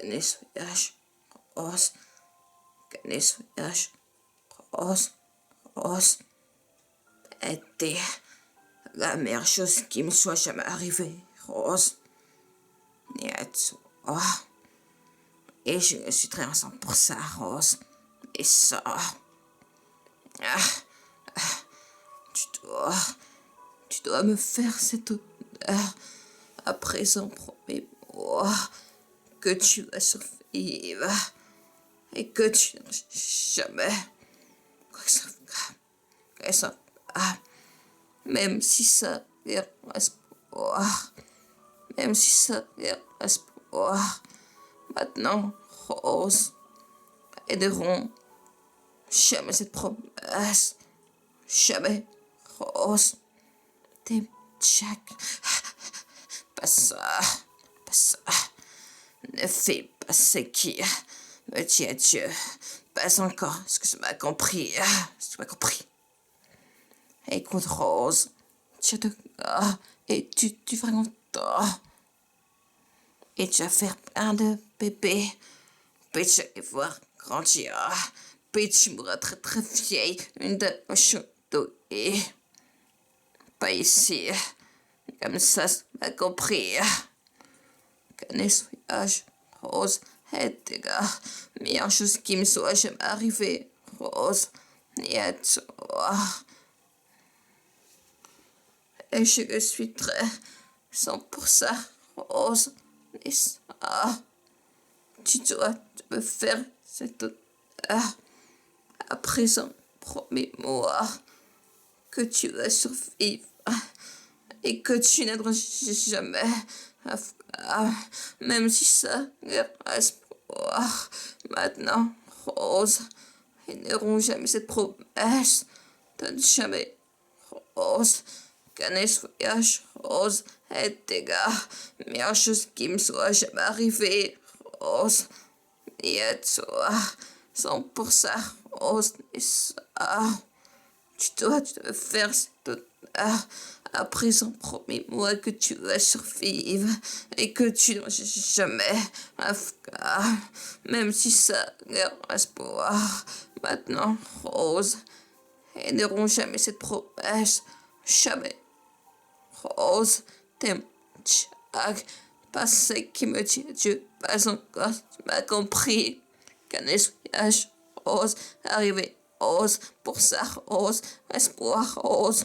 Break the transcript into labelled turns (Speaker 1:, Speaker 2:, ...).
Speaker 1: nettoyage rose, nettoyage rose, rose. Était la meilleure chose qui me soit jamais arrivée, Rose. Niet, oh. Et je suis très ensemble pour ça, Rose. Et ça, tu dois me faire cette honneur. À présent, promets-moi que tu vas survivre et que tu n'auras jamais que ça, même si ça vient espoir, même si ça vient espoir. Maintenant, Rose, aideront jamais cette promesse, jamais, Rose. T'es Jack. Pas ça, pas ça. Ne fais pas ce qui me dit à Dieu. Pas encore, ce que tu m'as compris. Tu m'as compris. Écoute, Rose, tu te et tu vas longtemps. Et tu vas faire plein de bébés. Puis tu vas les voir grandir. Puis tu mourras très très vieille, une de et pas ici. Comme ça, tu m'as compris. Que nettoyage, Rose, et gars, meilleure chose qui me soit jamais arrivée, Rose, et toi. Et je suis très 100% Rose, et ça, tu dois me faire cette à présent, promets-moi que tu vas survivre et que tu n'aideras jamais, même si ça reste espoir. Maintenant, Rose, ils n'auront jamais cette promesse de jamais, Rose, qu'un voyage, Rose, et des gars, meilleure chose qui me soit jamais arrivée, Rose, et toi, 100% Rose, et ça. Tu dois faire cette à présent, promets-moi que tu vas survivre et que tu n'auras jamais même si ça reste espoir. Maintenant, Rose, ils n'auront jamais cette promesse. Jamais. Rose, t'aimes Jack. Pas ce qui me dit Dieu, pas encore. Tu m'as compris. Qu'un voyage, Rose, arrivé. Rose, pour ça, Rose, espoir, Rose.